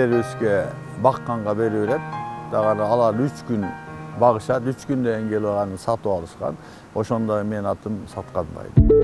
Belarus'ga bakkanға berip, dağarı alar 3 gün bağışat, 3 günden gelip onu satıp alışkan. Oşonda men atım satkanbaydı.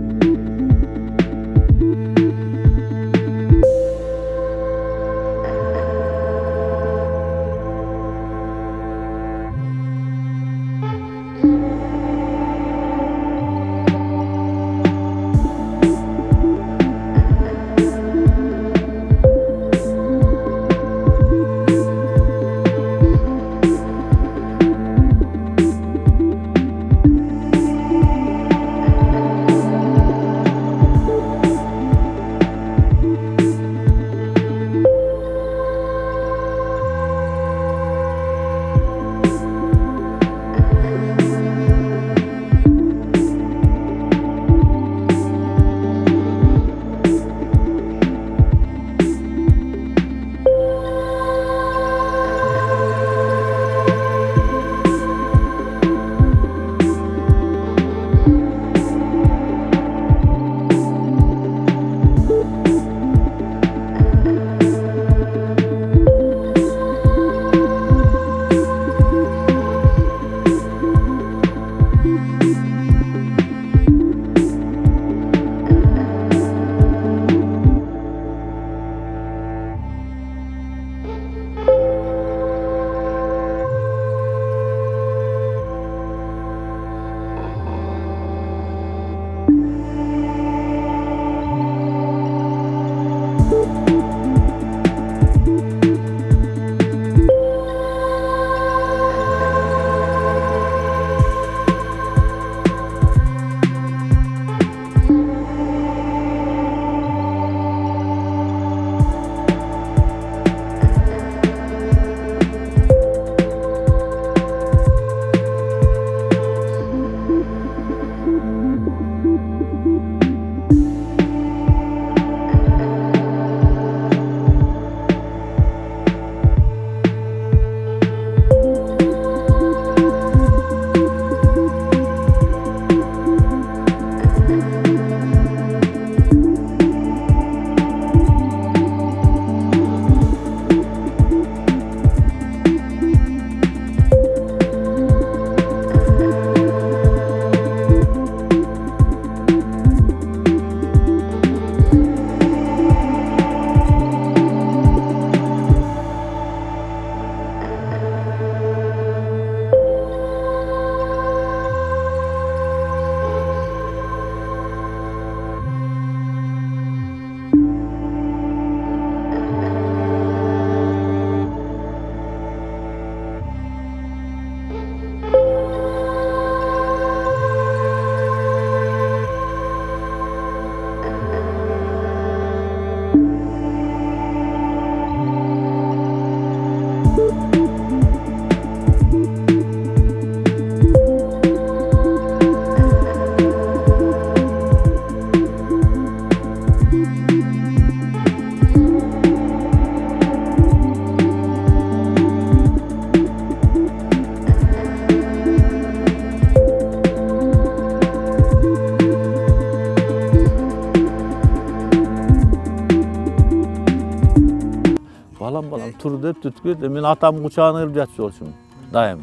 Balam tur dep tütkü. Men atam kucağına girip jatçı bolçum. Daim.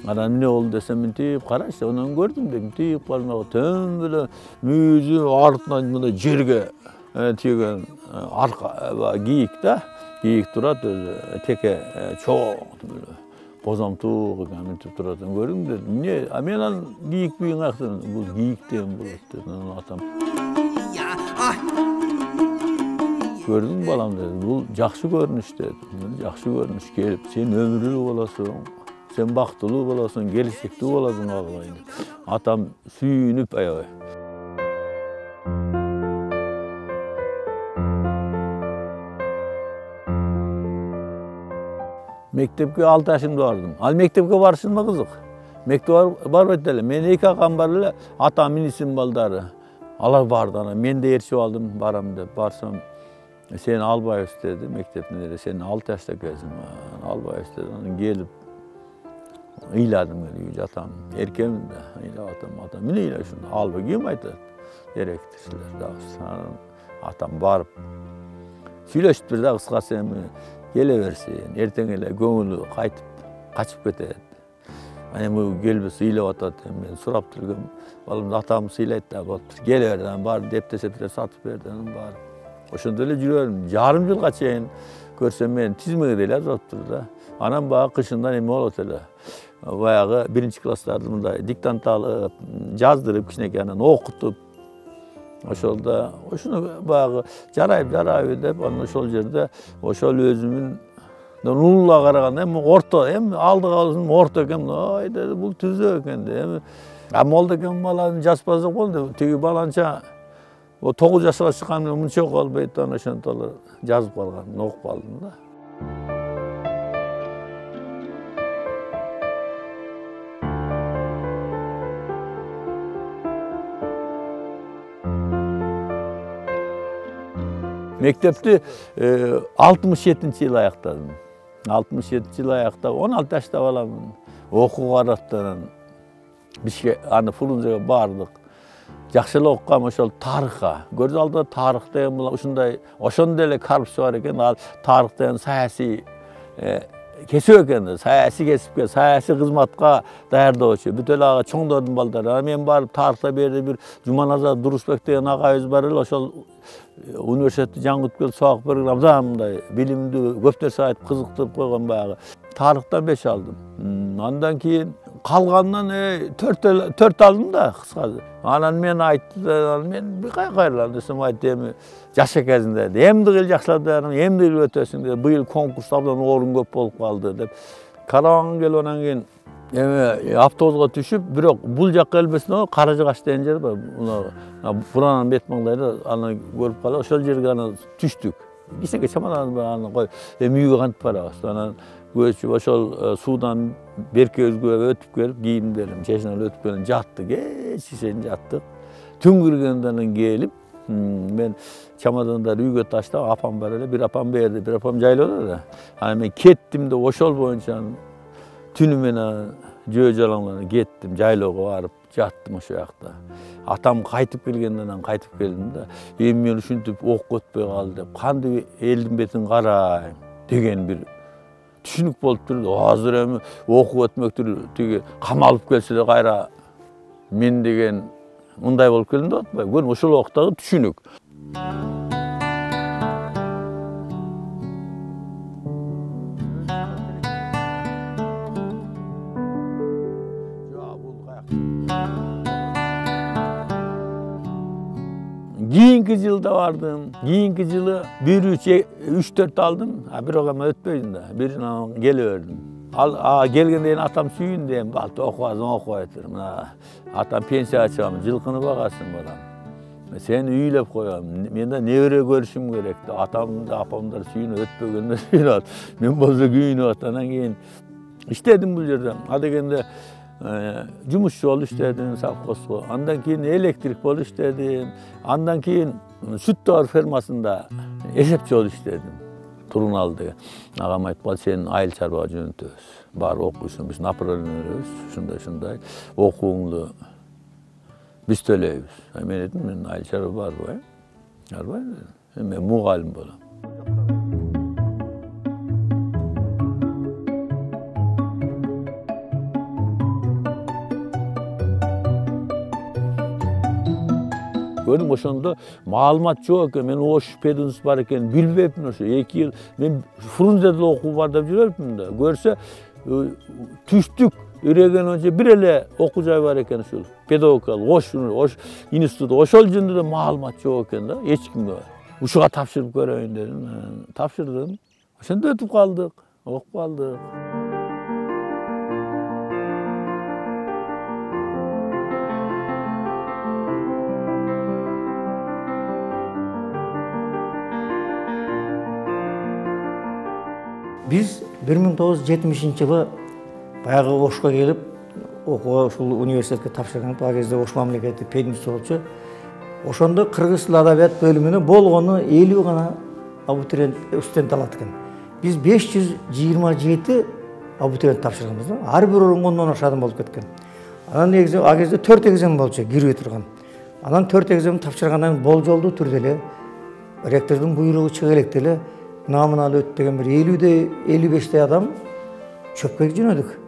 Adam ne oldu desem men tip kara işte onu gördüm dedim. Tip balmağı tüm böyle müzü artından mına jerge tegen arka giyik de. Giyik durat teke çok böyle. Bozamtuğ men tip duratın gördüm dedim. Ne? Men giyik büyüğün aksın. Bu giyik dem bu dedim atam. Gördün mü balam dedi, bu жақсы görünüş dedi. Жақсы görünüş gelip, sen ömürlü olasın, sen baktılı olasın, gelecekte olasın ağlayın. Atam suyunüp ayağı. Mektepke 6 yaşımda vardım. Al mektepke varsın mı kızık? Mektep var öteli. Men 2 akam barlı, atamın isim baldarı. Alar bardı ana, men de erişip aldım baram dep, barsam. Sen albay istedi mektepinde, sen 6 yaşta gezdim. Albay istedi, onu gelip iyladım öyle atam. Erkeğim de iyla atam. Mine iyla şunda albay kim aytadi? Direktirdiler. Atam barıp söyleşip bir de kıskası gele bersin, erteң ele көңүлү кайтып качып кетет. Мен бу келип сыйлап атат, мен сурап тургам, балам атам сыйлайт да болуптур. Келе бер, бар дептесептер сатып берди, бар. Ошондо эле жүрөм, жарым жылга чейин көрсөм мен тизмеге деле жазаптыр да. Анан баягы кышында эме болот эле. Баягы 1-класстарды мындай диктант алып, жаздырып, кичинекей анан окутуп, ошолда ошону баягы жарайбы деп, анан ошол жерде ошол өзүмүн улууга караганда эми орто, эми алдыга алсам орто экен, ой деди, бул түзө экен деп. Молда экен баланы жазбаса болду, тиги баланча 9 жашка чыккан менен мынча окуп албайт, анан ошентип жазып калган, окуп калдым да. Мектепти 67-жылы аяктадым. 67-жылы аяктап, 16 жашта баламын. Окууга бараттан бизге аны Фрунзеге бардык. Жакшы эле окугам ошол тарыхка. Көз алдыда тарых деген бул ушундай, ошондой эле карпсы бар экен. Ал тарых деген саясий кесип экен, саясий кесипке, саясий кызматка даярдоочу. Бүт эле ага чоңдордун балдары. Мен барып тарыхта берди бир Жуманазар Дурусбек деген агайыбыз бар эле, ошол университетти жаңгыртып келип сабак берген абдан мындай билимдүү, көп нерсе айтып кызыктырып койгон баягы. Тарыхтан 5 алдым. Андан кийин калгандан 4 алдым да кыскасы. Анан мен айтты, мен бир кайрылам десем, айтты эми жаш экенсиң деди. Эмди кыл жакшылап, эмди кыл өтөсүң деди. Быйыл конкурс абдан орун көп болуп калды деп. Карабан келип анан кийин эми автобуска түшүп, бирок бул жакка келбесин, Каражыгаш деген жер бар. Буранын бет маңдайда аны көрүп калып, ошол жерге анан түштүк. Кичинекей чамадан аны кой, эми үйгө кантип барабыз. Анан көчүп ошол суудан берке өзгө өтүп келип, кийимдерим чечинен өтүп келип жаттык, кечке чейин жаттык. Түн киргенден келип, мен чамадандарды үйгө таштап, апам бар эле, бир апам берди, бир апам жайлоодо эле. Анан мен кеттим да ошол боюнча түнү менен жөө жалаңланып кеттим, жайлоого барып жаттым ошол жакта. Атам кайтып келгенден кайтып келдим да, эми мен ушинтип окуп өтпөй калды деп, кантип элдин бетин карайм деген бир түшүнүк болуп турду. Азыр эми окуп өтмөктүр, тиги камалып келсе да кайра мен деген мындай болуп келдим деп атпайбы. Көрүн ошол убактагы түшүнүк. Keyinki жылда бардым. Keyinki жылы 1-3-4 алдым. Бирок эми өтпөйдүм да. Бирин келе бердим. Ал келгенден атам сүйүн дейм, балты окубасың, окубай тур. Мына атам пенсияга чыгам, жылкыны багасың балам. Сени үйлөп коем. Мен да небере көрүшүм керек да. Атам да апам да сүйүнүп өтпөгөндө сүйүнөт. Мен болсо күйүнүп атам. Анан кийин иштедим бул жерде. А дегенде жумушчу болуп иштедим совхозго. Андан кийин электрик болуп иштедим. Андан кийин сүт тоор фермасында эсепчи болуп иштедим. Турунал деген. Агам айтып, сен айыл чарбага жөнөтөбүз. Бар окуйсуң, биз направление беребиз. Ушундай окууңду биз төлөйбүз. Мен айттым, мен айыл чарба барбайм. Барбайм. Мен мугалим болом. Көрдүм, ошондо маалымат жок экен. Мен ош педунс бар экен билбепмин ошо. 2 жыл мен Фрунзеде окуу бар деп жүрөпмүн да. Көрсө түштүк Ирегенче бир эле окуу жай бар экен ушул. Педагогикалык Ош институту. Ошол жөнүндө маалымат жок экен да, эч кимге. Ушуга тапшырып көрөйүн дедим. Тапшырдым. Ошондо өтүп калдык, окуп калдык. Biz 1970-жылы баягы Ошко келип, окууга ушул университетке тапшырган. Ал кезде Ош мамлекеттик пединститут болчу. Ошондо кыргыз тил адабият бөлүмүнө болгону 50 гана абитуриент, студент алат экен. Биз 527 абитуриент тапшырганбыз да. Ар бир орунга 10-дон ашадан болуп кеткен. Анан негизи ал кезде 4 экзамен болчу, кирбей турган. Анан 4 экзамен тапшыргандан болжолдуу түрдө эле ректордун буйругу чыга электе эле nominal ötdegen bir 50-55 adam çöpke jönödük.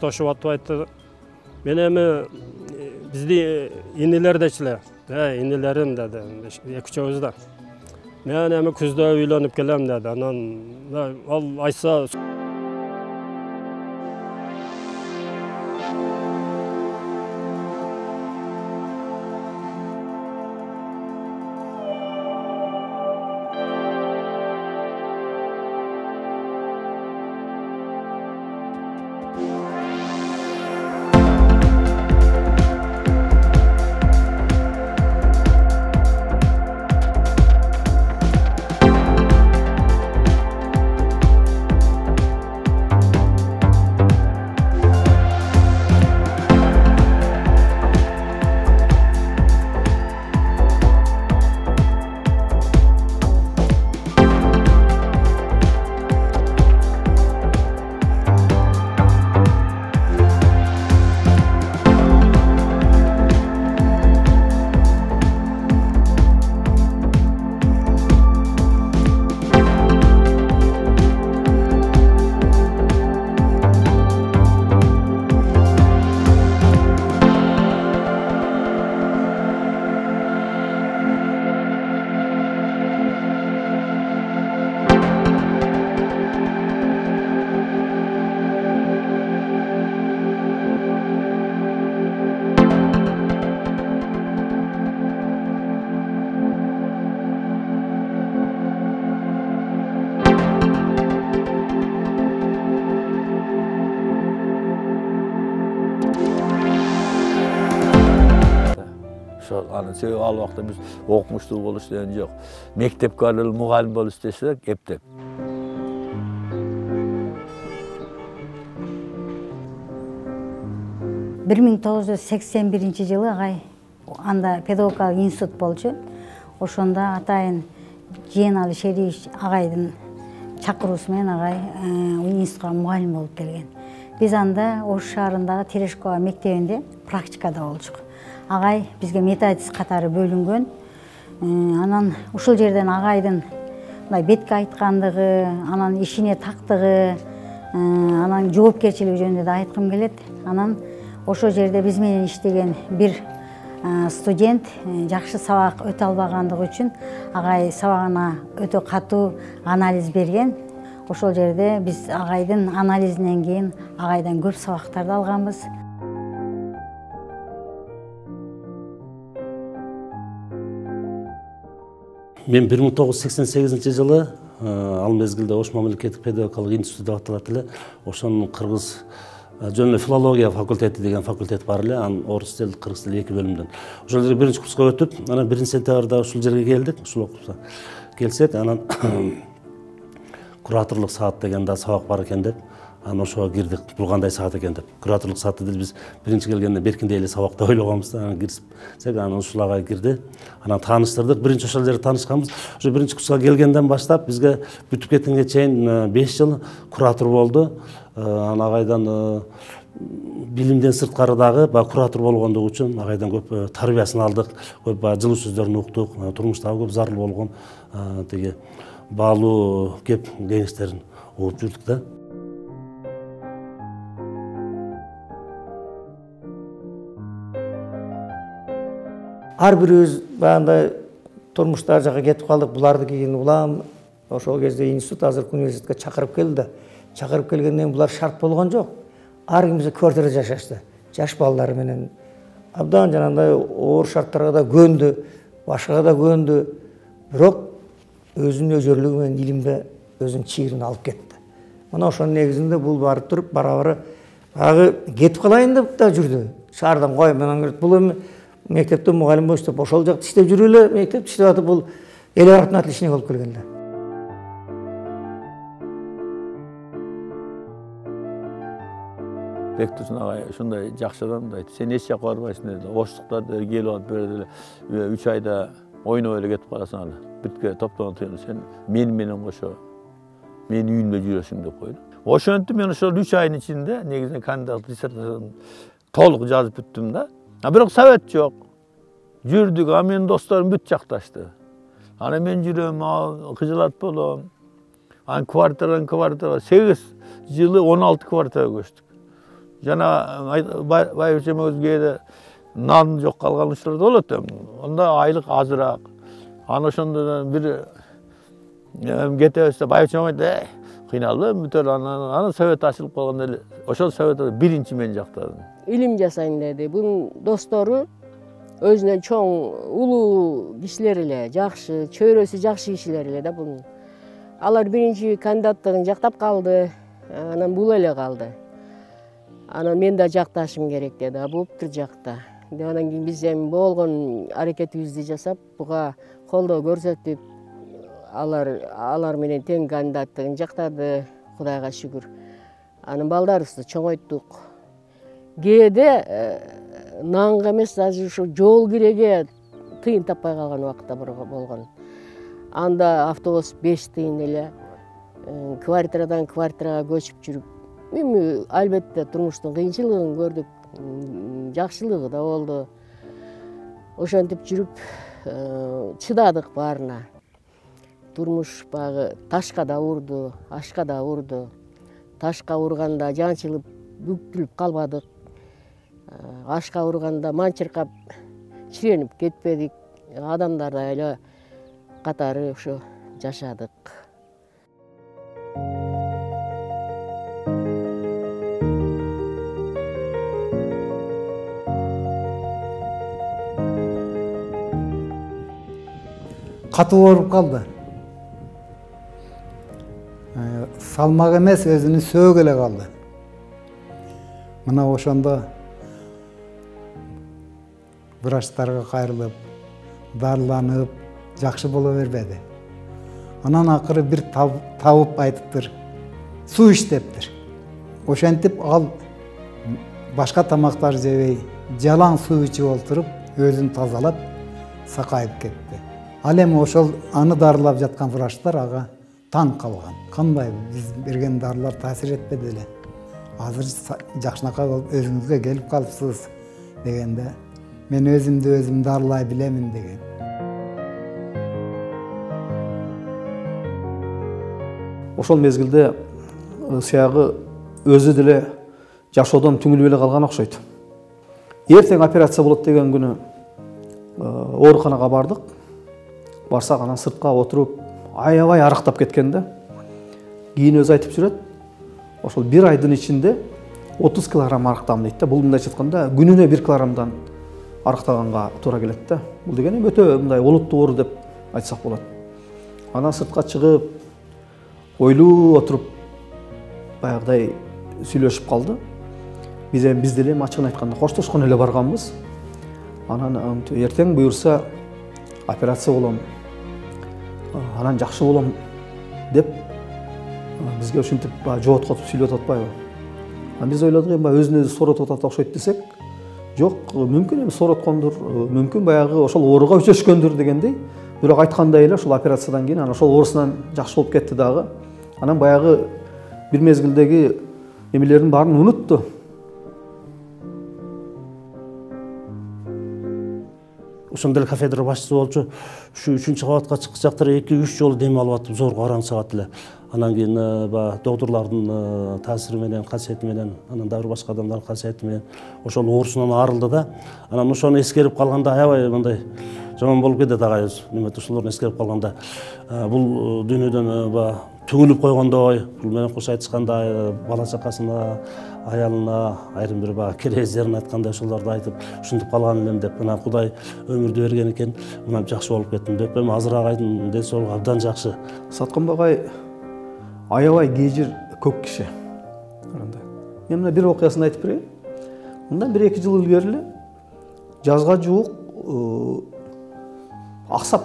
Toşup atıydı. Men emi bizde iniler deçiler. İnilerim dedi. Ekçöz da. Men emi kuzda uylanıp kelem dedi. Anan al aysa Ошо себеби ал убакта биз окумуштуу болуш деген жок. Мектепке эле мугалим болуп иштесек эптеп. 1981 жылы агай анда педагогикалык институт болчу. Ошондо атайын Жээнали Шериевич агайдын чакыруусу менен агай институтка мугалим болуп келген. Биз анда Ош шаарындагы Терешкова мектебинде практикада болчук. Агай бизге методист катары бөлүнгөн. Анан ушул жерден агайдын мындай бетке айткандыгы, анан ишине тактыгы, анан жоопкерчилиги жөнүндө да айткым келет. Анан ошол жерде биз менен иштеген бир студент жакшы сабак өтө албагандыгы үчүн агай сабагына өтө катуу анализ берген. Ошол жерде биз агайдын анализинен кийин агайдан көп сабактарды алганбыз. Мен 1988 жылы ал мезгилде Ош мамлекеттик педагогикалык институту деп аталат эле. Ошонун кыргыз жөн филология факультети деген факультет бар эле, анын орус тил, кыргыз тили эки бөлүмдөн. Ошол жерге биринчи курска өтүп, анан 1-сентябрда ушул жерге келдик. Ушул окупса келсек, анан кураторлук саат деген да сабак бар экен деп, анан ошого кирдик. Бул кандай саат экен деп. Кураторлук саатты биз биринчи келгенде беркиндей эле сабак деп ойлогонбуз да, анан кирсек, анан ушул агай кирди. Анан тааныштырдык. Биринчи ошол жерде таанышканбыз. Ошо биринчи курска келгенден баштап бизге бүтүп кеткенге чейин 5 жыл куратор болду. Анан агайдан билимден сырткары дагы куратор болгондугу үчүн агайдан көп тарбиясын алдык, көп жылуу сөздөрүн уктук, турмуштагы көп зарыл болгон тиги баалуу кеп кеңештерин угуп жүрдүк да. Ар бирибиз баягындай турмуштар жака кетип калдык, буларды кийин улам ошол кезде институт азыркы университетке чакырып келди да. Чакырып келгенден булар шарт болгон жок. Ар кимиз квартирада жашашты. Жаш балдары менен абдан жанагындай оор шарттарга да көндү, башкага да көндү. Бирок өзүнүн өзөрлүгү менен илимде өзүнүн чийирин алып кетти. Мына ошонун негизинде бул барып туруп бара-бара баягы кетип калайын деп да жүрдү. Шаардан коюп менен бул эми мектепте мугалим болуш деп ошол жакта иштеп жүрүп эле мектепте иштеп атып бул эл арасында отличник болуп келген да. Бектурсун агай ушундай жакшы адам да, сен эч жакка барбайсың деди. Оштуктар келип алып берди эле 3 айда ойноп эле кетип каласың аны. Бүткө топтонуп сен менен кошо менин үйүмдө жүрөсүң деп койду. Ошентип мен ошол 3 айдын ичинде негизинен кандидаттык диссертацияны толук жазып бүттүм да. Бирок совет жок. Жүрдүк, менин досторум бүт жакташты. Аны мен жүрөм, кыжылат болом. Анан квартирадан 8 жылы 16 квартирага көчтүк. Жана байбиче өзгеде нан жок калган учурлар болот. Онда айлык азыраак. Аны ошондо бир кетебиз деп байбиче айтты, кыйналдым бүтөр анан совет ачылып калганда эле ошол советте биринчи мен жактадым. Илим жасайын деди. Бунун достору өзүнөн чоң улуу кишилер эле, жакшы, чөйрөсү жакшы кишилер эле да бунун. Алар биринчи кандидаттыгын жактап калды, анан бул эле калды. Анан мен да жакташым керек деди, болуптур жакта. Анан кийин биз эми болгон аракетибизди жасап, буга колдоо көрсөтүп, алар менен тең кандидаттыгын жактады, Кудайга шүгүр. Анан балдарыбызды чоңойттук. Кээде нанга эмес, азыр ушу жол киреге тыйын таппай калган убакта болгон. Анда автобус 5 тыйын эле, квартирадан квартирага көчүп жүрүп, эми албетте турмуштун кыйынчылыгын көрдүк, жакшылыгы да болду. Ошентип жүрүп чыдадык баарына. Турмуш багы ташка да урду, ашка да урду. Ташка урганда жанчылып, бүктүлүп калбадык. Ашка урганда манчыркап, чиренип кетпедик. Адамдар эле катары ошо жашадык. Катуу ооруп калды. Салмак эмес, өзүнүн сөөгү эле калды. Мына ошондо врачтарга кайрылып, дарыланып, жакшы боло бербеди. Анан акыры бир табып айтыптыр. Суу иштептир. Ошентип ал башка тамактар жебей, жалаң суу ичип олтуруп, өзүн тазалап, сакайып кетти. Ал эми ошол аны дарылап жаткан врачтар ага таң калган. Кандай биз берген дарылар таасир этпеди эле. Азыр жакшынакай болуп өзүңүзгө келип калыпсыз дегенде, мен өзүм дарылай билемин деген. Ошол мезгилде сыягы өзү деле жашоодон түңүлүп эле калган окшойт. Эртең операция болот деген күнү ооруканага бардык. Барсак анан сыртка отуруп аябай арыктап кеткен да. Кийин өзү айтып жүрөт. Ошол бир айдын ичинде 30 килограмм арыктам дейт да. Бул мындайча айтканда күнүнө 1 килограммдан арыктаганга туура келет да. Бул деген өтө мындай олуттуу оору деп айтсак болот. Анан сыртка чыгып ойлуу отуруп баягыдай сүйлөшүп калды. Биз деле ачыгын айтканда коштошкон эле барганбыз. Анан эртең буюрса операция болом. Анан жакшы болом деп бизге ушинтип жооткотуп сүйлөтүп атпайбы. Биз ойладык эми өзүн өзү сооротуп атат окшойт десек, жок, мүмкүн эми соороткондур, мүмкүн баягы ошол ооруга өчөшкөндүр дегендей. Бирок айткандай эле ошол операциядан кийин анан ошол оорусунан жакшы болуп кетти дагы. Анан баягы бир мезгилдеги эмелердин баарын унутту. Ошондо эле кафедра башчысы болчу, ушу 3-кабатка чыксактыр 2-3 жолу дем алып аттым, зор караң саат эле. Анан кийин доктурлардын таасири менен, касиети менен, анан дагы башка адамдардын касиети менен ошол оорусунан арылды да. Анан ошону эскерип калганда аябай мындай жаман болуп кетет агай өзү. Немети ушуларды эскерип калганда бул дүйнөдөн түңүлүп койгондой, бул менен кош айтышканда бала чакасына, аялына, айрым бир керездерин айткандай ошолорду айтып, ушинтип калган элем деп, мына Кудай өмүрдү берген экен, мына жакшы болуп кеттим деп, эми азыр агайдын ден соолугу абдан жакшы. Саткан агай аябай кежир көк киши. Мен мына бир окуясын айтып берейин. Мындан 1-2 жыл илгери эле жазга жуук аксап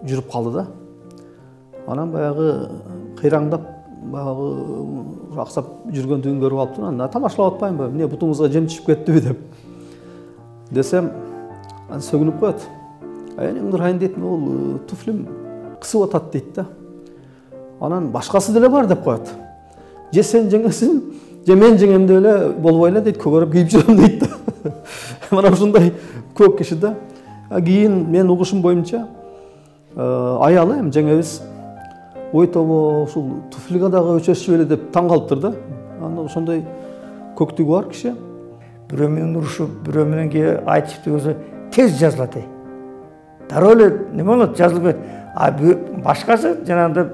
жүрүп калды да. Анан баягы кыйраңдап, баягы аксап жүргөндүгүн көрүп алыптыр. Анан тамашалап атпаймынбы? Эмне бутуңузга жем түшүп кеттиби деп. Десем, анан сөгүнүп коет. Эне ыңдырайын дейт, ол туфлим кысып атат дейт да. Анан башкасы деле бар деп коет. Же сен жеңесиң, же мен жеңем деп эле болбой эле дейт, көгөрүп кийип жүрөм дейт да. Мына ушундай көк киши да. Кийин мен угушум боюнча аялы эми жеңебиз ой тобо ушул туфлига дагы өчөшүп эле деп таң калыптыр да. Анда ошондой көктүгү бар киши. Бирөө менен урушуп, бирөө менен айтып дегенде тез жазылат. Дароо эле неме болот, жазылып кетет. Башкасы жанагындай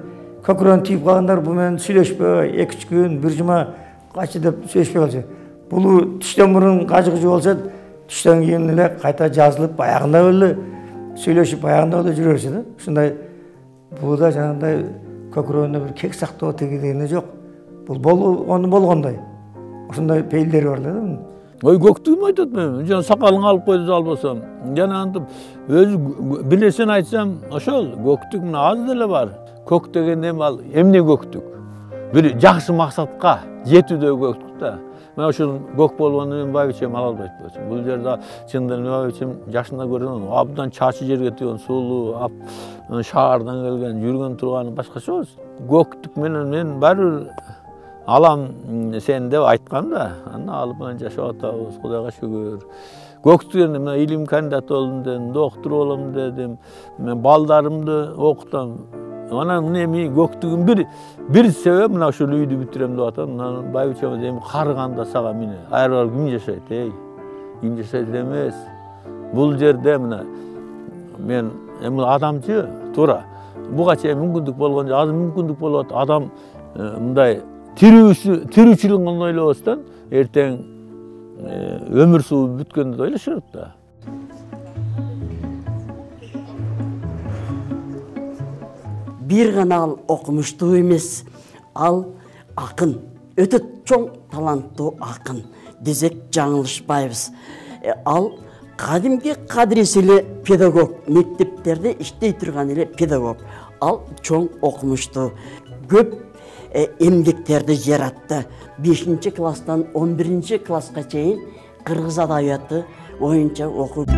көкүрөнү тийип калгандар бу менен сүйлөшпөй, 2-3 күн, бир жума качы деп сүйлөшпөй калчу. Бул түштөн мурун кажыгы болсо, түштөн кийин эле кайта жазылып, баягында эле сүйлөшүп, баягында эле жүрө берчү да. Ушундай буда жанагындай көкүрөгүндө бир кек сактоо тегидене жок. Бул болгондой. Ошондой пейилдери бар да. Ой көктүгүм айтат мен, жана сакалыңы алып койду жалбасам. Жана антип өзү билесен айтсам, ошол көктүк мына аз деле бар. Көк деген эми ал эмне көктүк? Бир жакшы максатка жетүүдө көктүк да. Мен ошол көк болгону мен байбичем ала албайт болчумун. Бул жерде чындап эле байбичем жашында көргөн, абдан чачы жерге тийген, сулуу, шаардан келген, жүргөн турганы башкача болчу. Көктүк менен мен баары алам сен деп айткам да. Аны алып менен жашап атабыз, Кудайга шүгүр. Көктүгүн мен илим кандидаты болдум дедим, доктор болом дедим. Мен балдарымды окутам. Анан эми көктүгүн бир себеп мына ушул үйдү бүтүрөм деп атам. Анан байбичем эми карыганда сага мени айрылар ким жашайт, ким жашайт эмес. Бул жерде мына мен эми адамчы туура буга чейин мүмкүндүк болгон жок, азыр мүмкүндүк болуп атат. Адам мындай тирүүчүлүгүн ойлобостон эртең өмүр суу бүткөндү ойлошот да. Бир гана ал окумуштуу эмес, ал акын, өтө чоң таланттуу акын. Десек жаңылышпайбыз. Ал кадимки кадырес эле педагог, мектептерде иштей турган эле педагог. Ал чоң окумушту, көп эмгектерди жаратты. 5 класстан 11 класска чейин кыргыз адабияты боюнча окуду.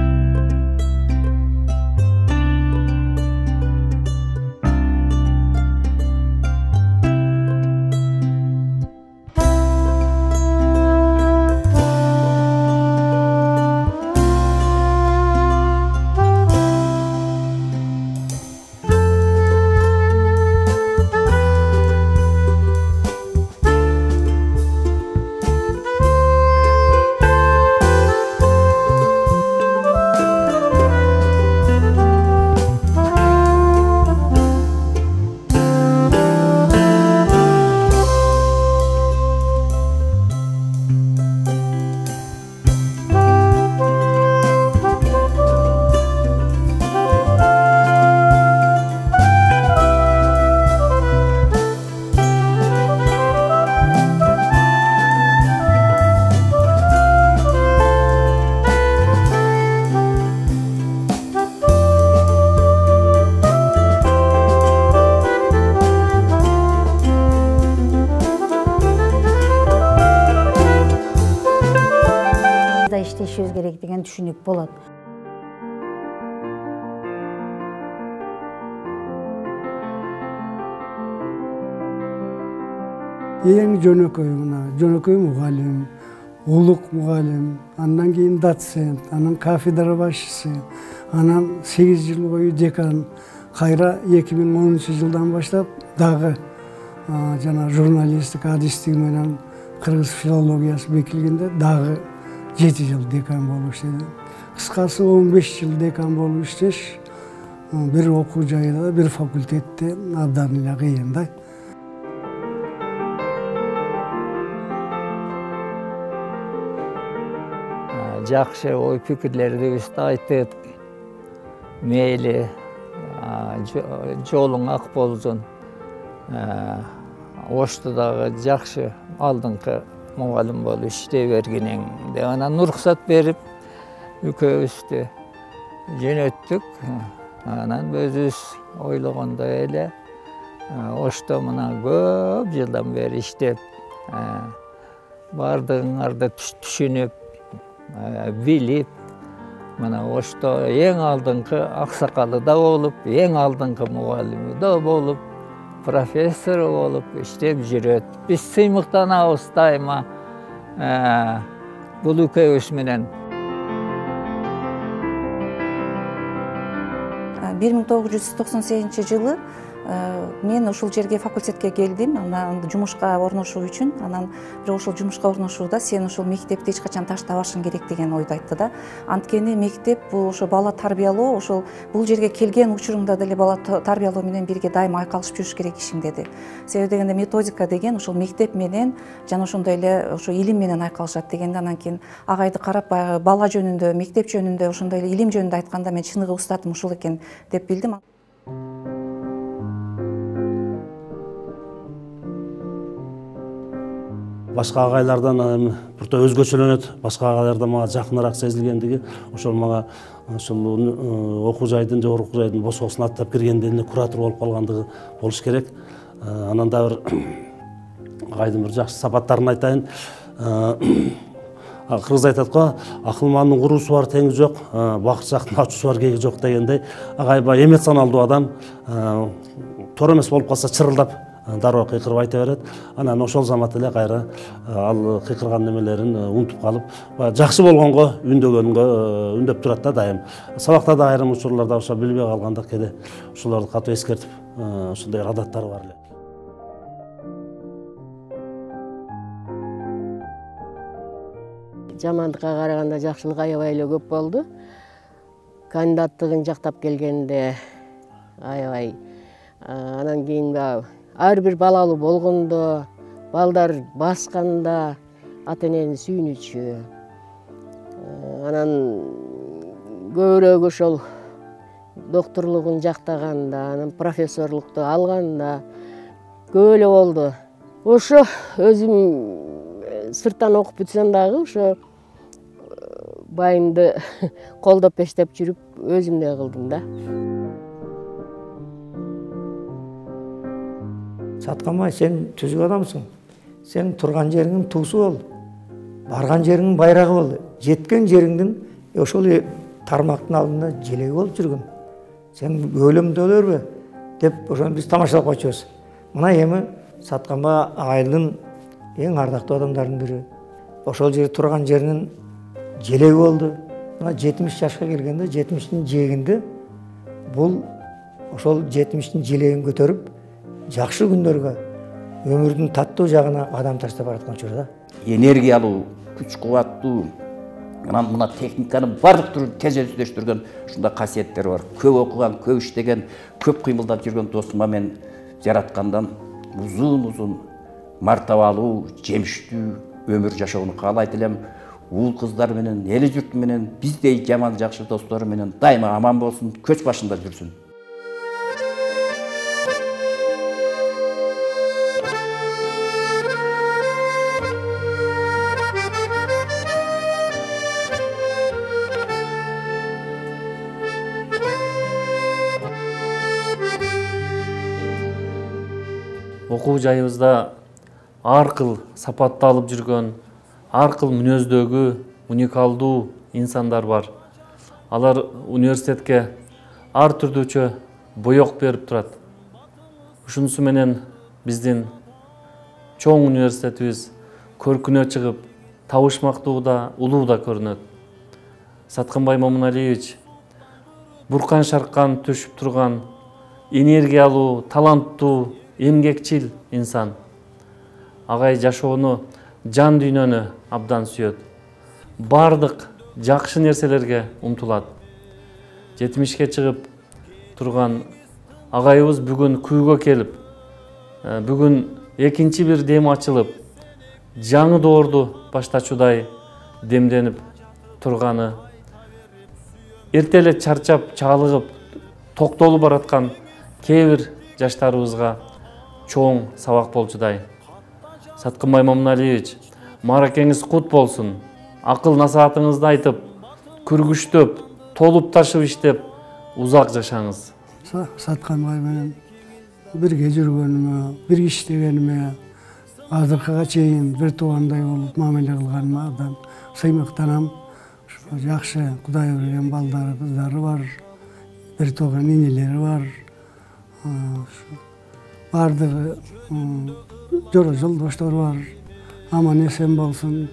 İşimiz gerek деген düşünük болады. Ең жөнөкөй мугалим, улук мугалим, андан кийин доцент, анан кафедра башчысы, анан 8 жыл бою декан, кайра 2010 жылдан баштап дагы жана журналистика адистиги менен кыргыз филологиясы бекилгенде дагы 7 жыл декан болуп иштедим. Кыскасы 15 жыл декан болуп иштеш, бир окуу жайда, бир факультетте абдан эле кыйын да. Жакшы ой пикирлерди айтып, мейли, жолуң ак болсун. Ошто дагы жакшы алдыңкы мугалим болуп иштей бергенеңде анан уруксат берип экөөбүздү жөнөттүк. Анан өзүбүз ойлогондой эле Ошто мына көп жылдан бери иштеп, бардыгыңарды түшүнүп, билип, мына Ошто эң алдыңкы аксакалы да болуп, эң алдыңкы мугалими да болуп, профессору болуп иштеп жүрөт. Биз сыймыктанабыз дайыма бул экөөбүз менен. 1998 жылы мен ушул жерге факультетке келдим, анан жумушка орношуу үчүн. Анан бирок ушул жумушка орношууда сен ушул мектепти эч качан таштабашың керек деген ойду айтты да. Анткени мектеп бул ошо бала тарбиялоо, ошол бул жерге келген учуруңда деле бала тарбиялоо менен бирге дайыма айкалышып жүрүш керек ишиң деди. Себеби дегенде методика деген ушул мектеп менен жана ошондой эле ошо илим менен айкалышат дегенде, анан кийин агайды карап баягы бала жөнүндө, мектеп жөнүндө, ошондой эле илим жөнүндө айтканда мен чыныгы устатым ушул экен деп билдим. Башка агайлардан бирто өзгөчөлөнөт, башка агайлардан мага жакыныраак сезилгендиги, ошол мага ошол окуу жайдын, жогорку окуу жайдын босоосун аттап киргенде эле куратор болуп калгандыгы болуш керек. Анан да бир агайдын бир жакшы сапаттарын айтайын. Кыргыз айтат го, акылмандын куруусу бар, теңи жок, бакырчактын ачуусу бар, кеги жок дегендей. Агай бай эмоционалдуу адам, туура эмес болуп калса чырылдап дароо кыйкырып айта берет. Анан ошол замат эле кайра ал кыйкырган немелерин унутуп калып, жакшы болгонго үндөп турат да дайым. Сабакта да айрым учурларда ошо билбей калганда кээде ошолорду катуу эскертип, ошондой адаттары бар эле. Жамандыкка караганда жакшылык аябай эле көп болду. Кандидаттыгын жактап келгенде аябай. Анан кийин ар бир балалуу болгондо, балдар басканда ата энени сүйүнүчү. Анан көбүрөөк ошол докторлугун жактаганда, анан профессорлукту алганда көп эле болду. Ошо өзүм сырттан окуп бүтсөм дагы ошо байымды колдоп эштеп жүрүп өзүмдөй кылдым да. Сатканбай, сен түзүк адамсың. Сен турган жериңдин туусу бол. Барган жериңдин байрагы бол. Жеткен жериңдин ошол тармактын алдында желеги болуп жүргөн. Сен өлөмдө өлөрбү деп ошону биз тамашалап койчубуз. Мына эми Сатканбай агайдын эң ардактуу адамдардын бири. Ошол жер турган жеринин желеги болду. Мына 70 жашка келгенде 70-тин жээгинде бул ошол 70-тин желегин көтөрүп жакшы күндөргө өмүрдүн таттуу жагына адам таштап бараткан учур да. Энергиялуу, күч кубаттуу, анан мына техниканын бардык түрүн тез өздөштүргөн ушундай касиеттери бар. Көп окуган, көп иштеген, көп кыймылдап жүргөн досума мен жараткандан uzun мартабалуу, жемиштүү өмүр жашоону каалайт элем. Уул кыздар менен, эли журт менен, биздей жаман жакшы достору менен дайыма аман болсун, көч башында жүрсүн. Окуу жайыбызда ар кыл сапатты алып жүргөн, ар кыл мүнөздөгү уникалдуу инсандар бар. Алар университетке ар түрдүүчө боек берип турат. Ушунусу менен биздин чоң университетибиз көркүнө чыгып, табышмактуу да, улуу да көрүнөт. Сатканбай Момуналиевич буркан шаркан төшүп турган энергиялуу, таланттуу, эмгекчил инсан. Агай жашоону, жан дүйнөнү абдан сүйөт. Бардык жакшы нерселерге умтулат. 70ке чыгып турган агайыбыз бүгүн күйгө келип, бүгүн экинчи бир дем ачылып, жаңы доорду баштачудай демденип турганы, эрте эле чарчап, чалыгып, токтолуп бараткан кээ бир жаштарыбызга чоң сабак болчудай. Сатканбай Момуналиевич, мааракеңиз кут болсун. Акыл насаатыңызды айтып, күргүчтөп, толуп ташып иштеп, узак жашаңыз. Сатканбай менен бирге жүргөнүмө, бирге иштегениме, азыркыга чейин бир туугандай болуп мамиле кылганыма абдан сыймыктанам. Жакшы Кудай берген балдары, кыздары бар, бир тууган инелери бар. Бардыгы жора жолдоштор бар. Аман эсен болсун,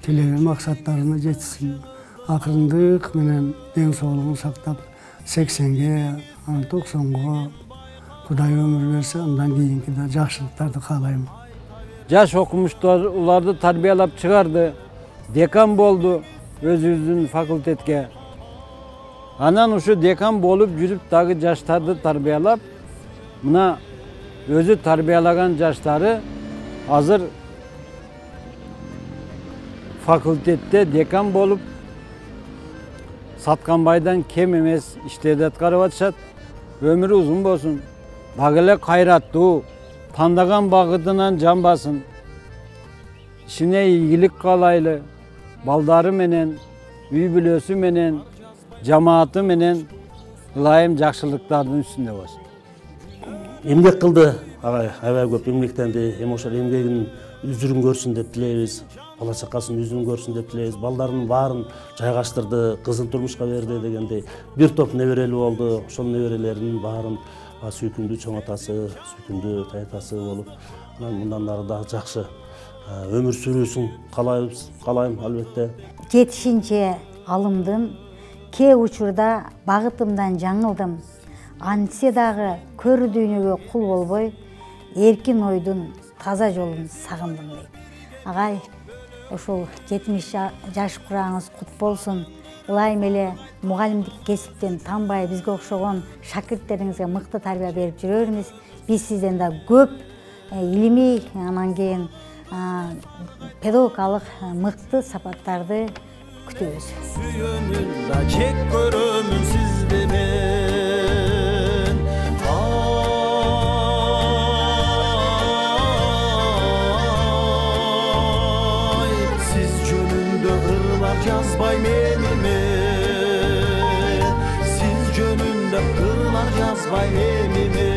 тилеген максаттарына жетсин. Акырындык менен ден соолугун сактап 80ге, 90го Кудай өмүр берсе, андан кийинки да жакшылыктарды каалайм. Жаш окумуштууларды тарбиялап чыгарды, декан болду өзүбүздүн факультетке. Анан ушу декан болуп жүрүп дагы жаштарды тарбиялап, мына өзү тарбиялаган жаштары азыр факультетте декан болуп, Сатканбайдан кем эмес иштерди аткарып атышат. Өмүрү узун болсун, дагы эле кайраттуу, тандаган багытынан жанбасын. Ишине ийгилик каалайлы, балдары менен, үй бүлөсү менен, жамааты менен ылайым жакшылыктардын үстүндө болсун. Эмгек кылды агай, аябай көп эмгектенди. Эми ошол эмгегинин үзүрүн көрсүн деп тилейбиз. Бала чакасынын үзүрүн көрсүн деп тилейбиз. Балдарынын баарын жайгаштырды, кызын турмушка берди дегендей. Бир топ неберели болду. Ошол неберелеринин баарын сүйкүмдүү чоң атасы, сүйкүмдүү таятасы болуп, анан мындан ары дагы жакшы өмүр сүрүүсүн каалайм албетте. Жетишинче алымдым, кээ учурда багытымдан жаңылдым. Антсе дагы көрүү дүйнөгө кул болбой, эркин ойдун таза жолун сагындым дейт. Агай, ошол 70 жаш курагыңыз кут болсун. Ылайым эле мугалимдик кесиптен танбай бизге окшогон шакирттериңизге мыкты тарбия берип жүрөрүңүз. Биз сизден да көп илимий, анан кийин педагогикалык мыкты сапаттарды күтөбүз. Сүйөнүн да чек көрөмүн сизди мен. Ай, сиз жөнүндө ırlar жазбай мемиме, сиз жөнүндө ырlar жазбай мемиме.